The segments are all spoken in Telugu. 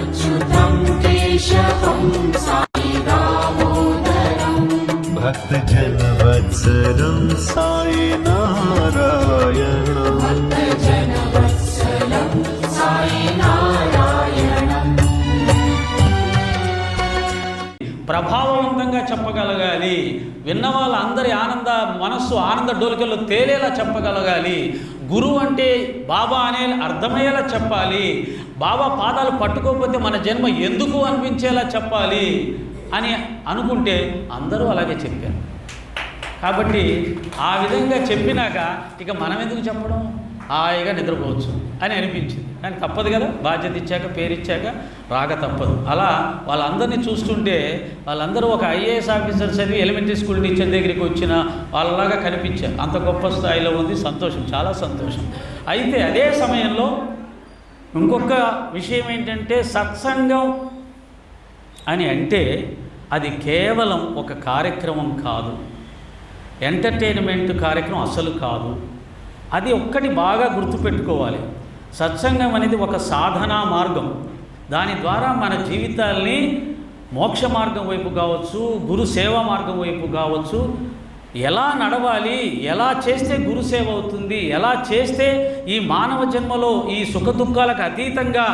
अच्युतं केशवं साई दामोदरं भक्तजनवत्सलं साई नारायणं भक्तजनवत्सलं साई नारायणं ప్రభావవంతంగా చెప్పగలగాలి. విన్న వాళ్ళందరి మనస్సు ఆనంద డోలికల్లో తేలేలా చెప్పగలగాలి. గురువు అంటే బాబా అనే అర్థమయ్యేలా చెప్పాలి. బాబా పాదాలు పట్టుకోకపోతే మన జన్మ ఎందుకు అనిపించేలా చెప్పాలి అని అనుకుంటే అందరూ అలాగే చెప్పారు. కాబట్టి ఆ విధంగా చెప్పినాక ఇక మనం ఎందుకు చెప్పడం, హాయిగా నిద్రపోవచ్చు అని అనిపించింది. కానీ తప్పదు కదా, బాధ్యత ఇచ్చాక పేరిచ్చాక రాక తప్పదు. అలా వాళ్ళందరినీ చూస్తుంటే వాళ్ళందరూ ఒక ఐఏఎస్ ఆఫీసర్ చదివి ఎలిమెంటరీ స్కూల్ టీచర్ దగ్గరికి వచ్చిన వాళ్ళలాగా కనిపించారు. అంత గొప్ప స్థాయిలో ఉంది. సంతోషం, చాలా సంతోషం. అయితే అదే సమయంలో ఇంకొక విషయం ఏంటంటే, సత్సంగం అని అంటే అది కేవలం ఒక కార్యక్రమం కాదు, ఎంటర్టైన్మెంట్ కార్యక్రమం అసలు కాదు. అది ఒక్కటి బాగా గుర్తుపెట్టుకోవాలి. సత్సంగం అనేది ఒక సాధనా మార్గం. దాని ద్వారా మన జీవితాల్ని మోక్ష మార్గం వైపు కావచ్చు, గురు సేవా మార్గం వైపు కావచ్చు, ఎలా నడవాలి, ఎలా చేస్తే గురుసేవ అవుతుంది, ఎలా చేస్తే ఈ మానవ జన్మలో ఈ సుఖ దుఃఖాలకు అతీతంగా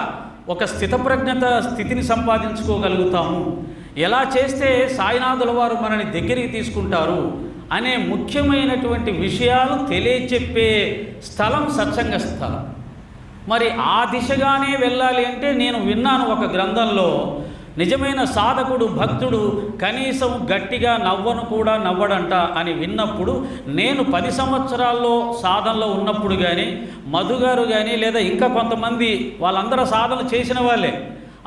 ఒక స్థితప్రజ్ఞత స్థితిని సంపాదించుకోగలుగుతాము, ఎలా చేస్తే సాయినాథుల వారు మనని దగ్గరికి తీసుకుంటారు అనే ముఖ్యమైనటువంటి విషయాలు తెలియచెప్పే స్థలం సత్సంగ స్థలం. మరి ఆ దిశగానే వెళ్ళాలి అంటే నేను విన్నాను ఒక గ్రంథంలో, నిజమైన సాధకుడు భక్తుడు కనీసం గట్టిగా నవ్వను కూడా నవ్వడంట అని విన్నప్పుడు, నేను 10 సంవత్సరాల్లో సాధనలో ఉన్నప్పుడు కానీ, మధు గారు కానీ లేదా ఇంకా కొంతమంది వాళ్ళందరూ సాధన చేసిన వాళ్ళే,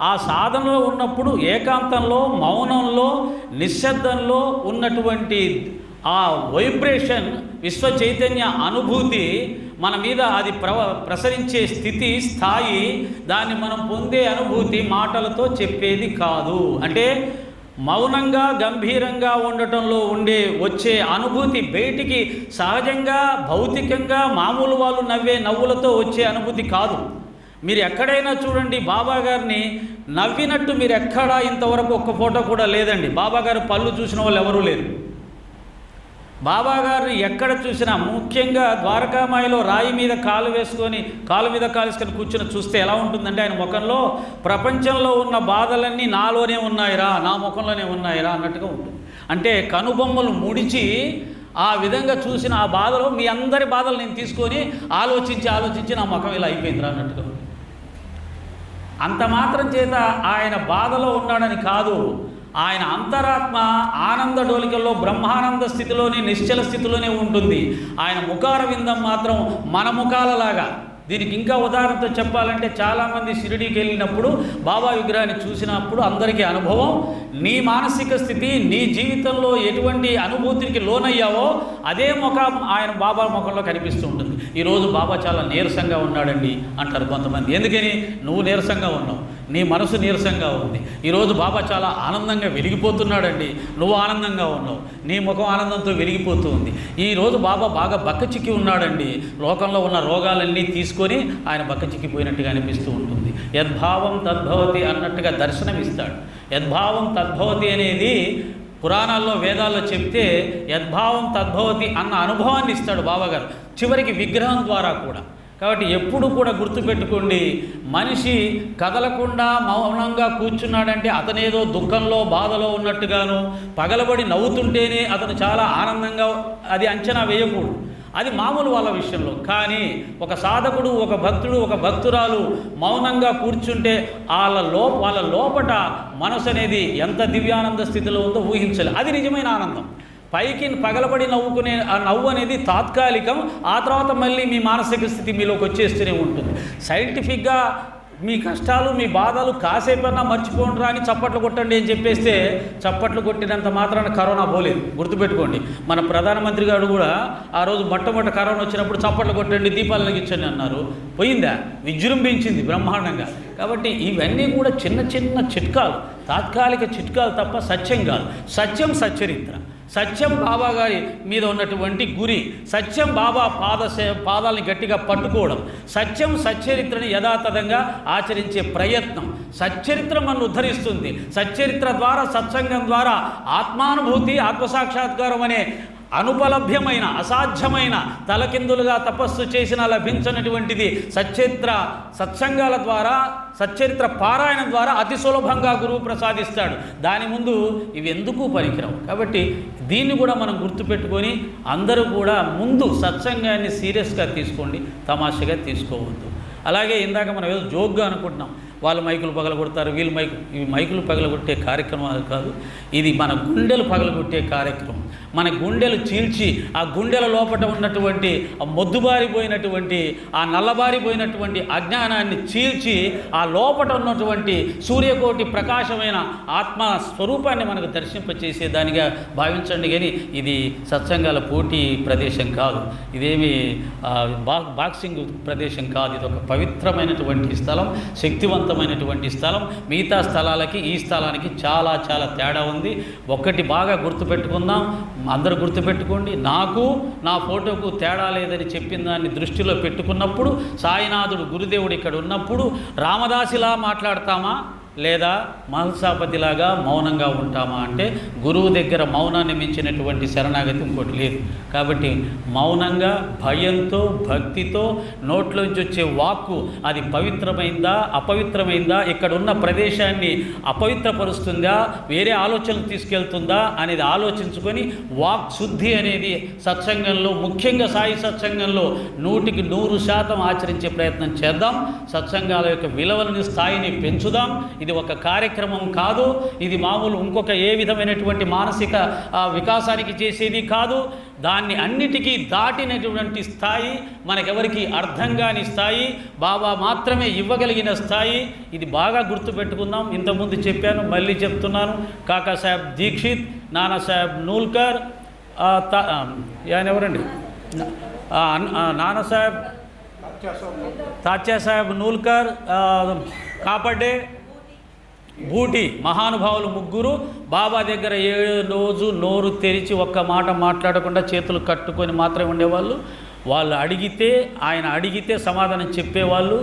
ఆ సాధనలో ఉన్నప్పుడు ఏకాంతంలో, మౌనంలో, నిశ్శబ్దంలో ఉన్నటువంటి ఆ వైబ్రేషన్, విశ్వ చైతన్య అనుభూతి మన మీద అది ప్రసరించే స్థితి, స్థాయి, దాన్ని మనం పొందే అనుభూతి మాటలతో చెప్పేది కాదు. అంటే మౌనంగా గంభీరంగా ఉండటంలో వచ్చే అనుభూతి బయటికి సహజంగా భౌతికంగా మామూలు వాళ్ళు నవ్వే నవ్వులతో వచ్చే అనుభూతి కాదు. మీరు ఎక్కడైనా చూడండి, బాబా గారిని నవ్వినట్టు మీరు ఎక్కడా ఇంతవరకు ఒక్క ఫోటో కూడా లేదండి. బాబా గారు పళ్ళు చూసిన వాళ్ళు ఎవరూ లేరు. బాబా గారిని ఎక్కడ చూసినా, ముఖ్యంగా ద్వారకామాయిలో రాయి మీద కాలు వేసుకొని కూర్చొని చూస్తే ఎలా ఉంటుందంటే, ఆయన ముఖంలో ప్రపంచంలో ఉన్న బాధలన్నీ నాలోనే ఉన్నాయిరా, నా ముఖంలోనే ఉన్నాయిరా అన్నట్టుగా ఉంటుంది. అంటే కనుబొమ్మలు ముడిచి ఆ విధంగా చూసిన ఆ బాధలో మీ అందరి బాధలు నేను తీసుకొని ఆలోచించి నా ముఖం ఇలా అయిపోయిందిరా అన్నట్టుగా ఉంటుంది. అంత మాత్రం చేత ఆయన బాధలో ఉన్నాడని కాదు, ఆయన అంతరాత్మ ఆనంద డోలికల్లో బ్రహ్మానంద స్థితిలోనే, నిశ్చల స్థితిలోనే ఉంటుంది. ఆయన ముఖార విందం మాత్రం మన ముఖాలలాగా. దీనికి ఇంకా ఉదాహరణతో చెప్పాలంటే, చాలామంది షిరిడీకి వెళ్ళినప్పుడు బాబా విగ్రహాన్ని చూసినప్పుడు అందరికీ అనుభవం, నీ మానసిక స్థితి, నీ జీవితంలో ఎటువంటి అనుభూతికి లోనయ్యావో అదే ముఖం ఆయన బాబా ముఖంలో కనిపిస్తూ ఉంటుంది. ఈరోజు బాబా చాలా నీరసంగా ఉన్నాడండి అంటారు కొంతమంది. ఎందుకని? నువ్వు నీరసంగా ఉన్నావు, నీ మనసు నీరసంగా ఉంది. ఈరోజు బాబా చాలా ఆనందంగా వెలిగిపోతున్నాడండి, నువ్వు ఆనందంగా ఉన్నావు, నీ ముఖం ఆనందంతో వెలిగిపోతూ ఉంది. ఈరోజు బాబా బాగా బక్కచిక్కి ఉన్నాడండి, లోకంలో ఉన్న రోగాలన్నీ తీసుకొని ఆయన బక్కచిక్కిపోయినట్టుగా అనిపిస్తూ ఉంటుంది. యద్భావం తద్భవతి అన్నట్టుగా దర్శనమిస్తాడు. యద్భావం తద్భవతి అనేది పురాణాల్లో, వేదాల్లో చెప్తే యద్భావం తద్భవతి అన్న అనుభవాన్ని ఇస్తాడు బాబాగారు, చివరికి విగ్రహం ద్వారా కూడా. కాబట్టి ఎప్పుడు కూడా గుర్తుపెట్టుకోండి, మనిషి కదలకుండా మౌనంగా కూర్చున్నాడంటే అతనేదో దుఃఖంలో, బాధలో ఉన్నట్టుగాను, పగలబడి నవ్వుతుంటేనే అతను చాలా ఆనందంగా అది అంచనా వేయకూడదు. అది మామూలు వాళ్ళ విషయంలో. కానీ ఒక సాధకుడు, ఒక భక్తుడు, ఒక భక్తురాలు మౌనంగా కూర్చుంటే వాళ్ళ లోపట మనసు అనేది ఎంత దివ్యానంద స్థితిలో ఉందో ఊహించాలి. అది నిజమైన ఆనందం. పైకి పగలబడి నవ్వుకునే ఆ నవ్వు అనేది తాత్కాలికం, ఆ తర్వాత మళ్ళీ మీ మానసిక స్థితి మీలోకి వచ్చేస్తూనే ఉంటుంది. సైంటిఫిక్గా మీ కష్టాలు, మీ బాధలు కాసేపన్నా మర్చిపోండిరా అని చప్పట్లు కొట్టండి అని చెప్పేస్తే, చప్పట్లు కొట్టినంత మాత్రాన కరోనా పోలేదు. గుర్తుపెట్టుకోండి, మన ప్రధానమంత్రి గారు కూడా ఆ రోజు మొట్టమొదటి కరోనా వచ్చినప్పుడు చప్పట్లు కొట్టండి, దీపాలు వెలిగించండి అన్నారు. పోయిందా? విజృంభించింది బ్రహ్మాండంగా. కాబట్టి ఇవన్నీ కూడా చిన్న చిన్న చిట్కాలు, తాత్కాలిక చిట్కాలు తప్ప సత్యం కాదు. సత్యం సచ్చరిత్ర. సత్యం బాబా గారి మీద ఉన్నటువంటి గురి, సత్యం బాబా పాదాలని గట్టిగా పట్టుకోవడం, సత్యం సచ్చరిత్రని యథాతథంగా ఆచరించే ప్రయత్నం. సచ్చరిత్ర మనల్ని ఉద్ధరిస్తుంది. సచ్చరిత్ర ద్వారా, సత్సంగం ద్వారా ఆత్మానుభూతి, ఆత్మసాక్షాత్కారం అనే అనుపలభ్యమైన, అసాధ్యమైన, తలకిందులుగా తపస్సు చేసిన లభించినటువంటిది సత్సంగాల ద్వారా, సచ్చరిత్ర పారాయణం ద్వారా అతి సులభంగా గురువు ప్రసాదిస్తాడు. దాని ముందు ఇవి ఎందుకు పనికిరావు. కాబట్టి దీన్ని కూడా మనం గుర్తుపెట్టుకొని అందరూ కూడా ముందు సత్సంగాన్ని సీరియస్గా తీసుకోండి, తమాషగా తీసుకోవద్దు. అలాగే ఇందాక మనం ఏదో జోక్గా అనుకుంటున్నాం, వాళ్ళు మైకులు పగలగొడతారు, వీళ్ళు ఇవి మైకులు పగలగొట్టే కార్యక్రమాలు కాదు. ఇది మన గుండెలు పగలగొట్టే కార్యక్రమం. మన గుండెలు చీల్చి ఆ గుండెల లోపట ఉన్నటువంటి ఆ మొద్దుబారిపోయినటువంటి, ఆ నల్లబారిపోయినటువంటి అజ్ఞానాన్ని చీల్చి ఆ లోపట ఉన్నటువంటి సూర్యకోటి ప్రకాశమైన ఆత్మ స్వరూపాన్ని మనకు దర్శింపచేసేదానిగా భావించండి. కానీ ఇది సత్సంగాల పోటీ ప్రదేశం కాదు, ఇదేమి బాక్సింగ్ ప్రదేశం కాదు. ఇది ఒక పవిత్రమైనటువంటి స్థలం, శక్తివంతమైనటువంటి స్థలం. మిగతా స్థలాలకి ఈ స్థలానికి చాలా చాలా తేడా ఉంది. ఒక్కటి బాగా గుర్తుపెట్టుకుందాం, అందరూ గుర్తుపెట్టుకోండి. నాకు నా ఫోటోకు తేడా లేదని చెప్పిన దాన్ని దృష్టిలో పెట్టుకున్నప్పుడు, సాయినాథుడు గురుదేవుడు ఇక్కడ ఉన్నప్పుడు రామదాసిలా మాట్లాడతామా లేదా మహల్సాపతిలాగా మౌనంగా ఉంటామా అంటే గురువు దగ్గర మౌనాన్ని మించినటువంటి శరణాగతి ఇంకోటి లేదు. కాబట్టి మౌనంగా, భయంతో, భక్తితో నోట్లోంచి వచ్చే వాక్కు అది పవిత్రమైందా అపవిత్రమైందా, ఇక్కడ ఉన్న ప్రదేశాన్ని అపవిత్రపరుస్తుందా, వేరే ఆలోచనలు తీసుకెళ్తుందా అనేది ఆలోచించుకొని వాక్ శుద్ధి అనేది సత్సంగంలో, ముఖ్యంగా సాయి సత్సంగంలో 100% ఆచరించే ప్రయత్నం చేద్దాం. సత్సంగాల యొక్క విలువలని, స్థాయిని పెంచుదాం. ఇది ఒక కార్యక్రమం కాదు, ఇది మామూలు ఇంకొక ఏ విధమైనటువంటి మానసిక వికాసానికి చేసేది కాదు. దాన్ని అన్నిటికీ దాటినటువంటి స్థాయి, మనకెవరికి అర్థం కాని స్థాయి, బాబా మాత్రమే ఇవ్వగలిగిన స్థాయి. ఇది బాగా గుర్తుపెట్టుకుందాం. ఇంతకుముందు చెప్పాను, మళ్ళీ చెప్తున్నాను. కాకా సాహెబ్ దీక్షిత్, నానా సాహెబ్ నూల్కర్, ఆయన ఎవరండి, నానా సాహెబ్, తాత్యా సాహెబ్ నూల్కర్, కాపడ్డే, బూటి మహానుభావులు ముగ్గురు బాబా దగ్గర 7 రోజు నోరు తెరిచి ఒక్క మాట మాట్లాడకుండా చేతులు కట్టుకొని మాత్రమే ఉండేవాళ్ళు. వాళ్ళు ఆయన అడిగితే సమాధానం చెప్పేవాళ్ళు,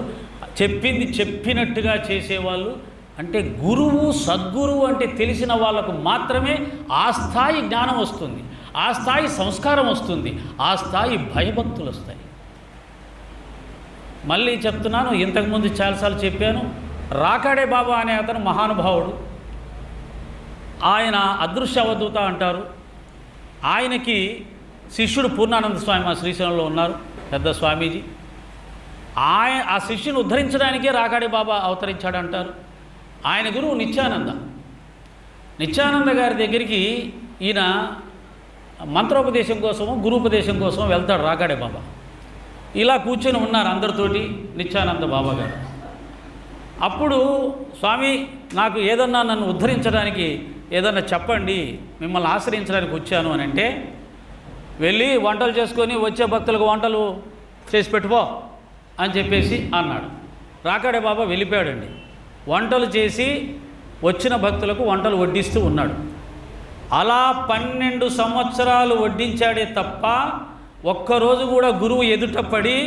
చెప్పింది చెప్పినట్టుగా చేసేవాళ్ళు. అంటే గురువు, సద్గురువు అంటే తెలిసిన వాళ్ళకు మాత్రమే ఆ స్థాయి జ్ఞానం వస్తుంది, ఆ స్థాయి సంస్కారం వస్తుంది, ఆ స్థాయి భయభక్తులు వస్తాయి. మళ్ళీ చెప్తున్నాను, ఇంతకుముందు చాలాసార్లు చెప్పాను. రాకాడే బాబా అనే అతను మహానుభావుడు. ఆయన అదృశ్య అవధూత అంటారు. ఆయనకి శిష్యుడు పూర్ణానంద స్వామి మా శ్రీశైలంలో ఉన్నారు, పెద్ద స్వామీజీ. ఆ శిష్యుని ఉద్ధరించడానికే రాకాడే బాబా అవతరించాడంటారు. ఆయన గురువు నిత్యానంద గారి దగ్గరికి ఈయన మంత్రోపదేశం కోసము, గురుపదేశం కోసం వెళ్తాడు రాకాడే బాబా. ఇలా కూర్చొని ఉన్నారు అందరితోటి నిత్యానంద బాబా గారు. అప్పుడు స్వామి, నాకు ఏదన్నా నన్ను ఉద్ధరించడానికి ఏదన్నా చెప్పండి, మిమ్మల్ని ఆశ్రయించడానికి వచ్చాను అని అంటే, వెళ్ళి వంటలు చేసుకొని వచ్చే భక్తులకు వంటలు చేసి పెట్టుకో అని చెప్పేసి అన్నాడు. రాకాడే బాబా వెళ్ళిపోయాడండి. వంటలు చేసి వచ్చిన భక్తులకు వంటలు వడ్డిస్తూ ఉన్నాడు. అలా 12 సంవత్సరాలు వడ్డించాడే తప్ప ఒక్కరోజు కూడా గురువు ఎదుటపడి,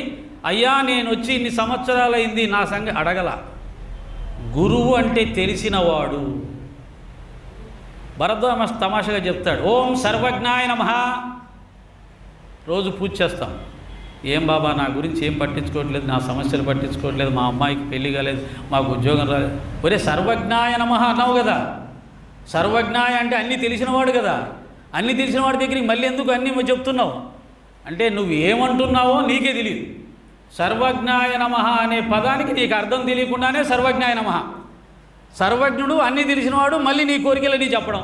అయ్యా నేను వచ్చి ఇన్ని సంవత్సరాలైంది నా సంగతి అడగల. గురువు అంటే తెలిసినవాడు. భరద్వాజ తమాషగా చెప్తాడు, ఓం సర్వజ్ఞాయ నమః. రోజు పూజ చేస్తాం. ఏం బాబా నా గురించి ఏం పట్టించుకోవట్లేదు, నా సమస్యలు పట్టించుకోవట్లేదు, మా అమ్మాయికి పెళ్లి కాలేదు, మాకు ఉద్యోగం రాలేదు. ఒరే సర్వజ్ఞాయ నమః అన్నావు కదా. సర్వజ్ఞాయ అంటే అన్నీ తెలిసినవాడు కదా. అన్నీ తెలిసినవాడి దగ్గరికి మళ్ళీ ఎందుకు అన్నీ చెప్తున్నావు అంటే, నువ్వు ఏమంటున్నావో నీకే తెలియదు. సర్వజ్ఞాయ నమః అనే పదానికి నీకు అర్థం తెలియకుండానే సర్వజ్ఞాయ నమః. సర్వజ్ఞుడు, అన్నీ తెలిసినవాడు, మళ్ళీ నీ కోరికలని చెప్పడం.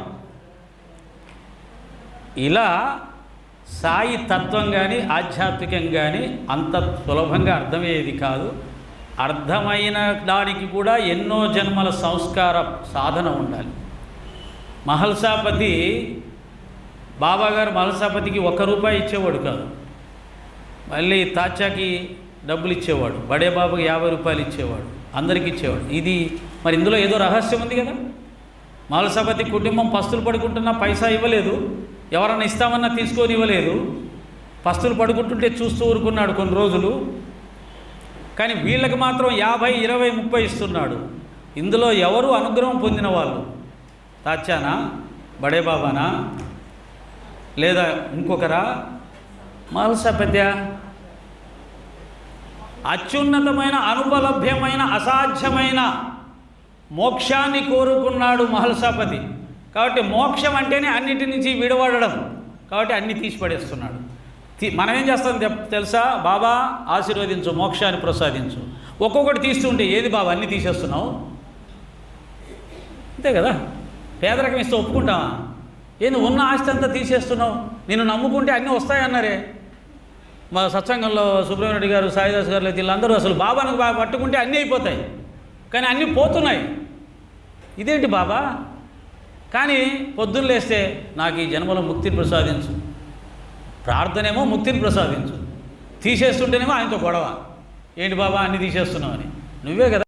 ఇలా సాయి తత్వం కానీ ఆధ్యాత్మికం కానీ అంత సులభంగా అర్థమయ్యేది కాదు. అర్థమైన దానికి కూడా ఎన్నో జన్మల సంస్కార సాధన ఉండాలి. మహల్సాపతి బాబాగారు మహల్సాపతికి ₹1 ఇచ్చేవాడు కాదు, మళ్ళీ తాచాకి డబ్బులు ఇచ్చేవాడు, బడే బాబుకి ₹50 ఇచ్చేవాడు, అందరికి ఇచ్చేవాడు. ఇది మరి ఇందులో ఏదో రహస్యం ఉంది కదా. మహల్సాపతి కుటుంబం పస్తులు పడుకుంటున్నా పైసా ఇవ్వలేదు, ఎవరన్నా ఇస్తామన్నా తీసుకొని ఇవ్వలేదు, పస్తులు పడుకుంటుంటే చూస్తూ ఊరుకున్నాడు కొన్ని రోజులు. కానీ వీళ్ళకి మాత్రం 50, 20, 30 ఇస్తున్నాడు. ఇందులో ఎవరు అనుగ్రహం పొందిన వాళ్ళు? తాచానా, బడే బాబానా, లేదా ఇంకొకరా? మహల్సాపత్య. అత్యున్నతమైన, అనుపలభ్యమైన, అసాధ్యమైన మోక్షాన్ని కోరుకున్నాడు మహల్సాపతి. కాబట్టి మోక్షం అంటేనే అన్నిటి నుంచి విడవడడం, కాబట్టి అన్ని తీసి పడేస్తున్నాడు. మనం ఏం చేస్తాం తెలుసా? బాబా ఆశీర్వదించు, మోక్షాన్ని ప్రసాదించు. ఒక్కొక్కటి తీస్తుంటే ఏది బాబా అన్నీ తీసేస్తున్నావు? అంతే కదా. పేదరికం ఇస్తే ఒప్పుకుంటావా? ఏంది ఉన్న ఆస్తి అంతా తీసేస్తున్నావు? నేను నమ్ముకుంటే అన్నీ వస్తాయన్నారే. మా సత్సంగంలో సుబ్రహ్మణ్యుడు గారు, సాయిదాస్ గారు, లేదు వీళ్ళందరూ అసలు బాబాను పట్టుకుంటే అన్నీ అయిపోతాయి, కానీ అన్నీ పోతున్నాయి. ఇదేంటి బాబా? కానీ పొద్దున్న లేస్తే నాకు ఈ జన్మలో ముక్తిని ప్రసాదించు, ప్రార్థనేమో ముక్తిని ప్రసాదించు, తీసేస్తుంటేనేమో ఆయనతో గొడవ. ఏంటి బాబా అన్నీ తీసేస్తున్నావు అని. నువ్వే కదా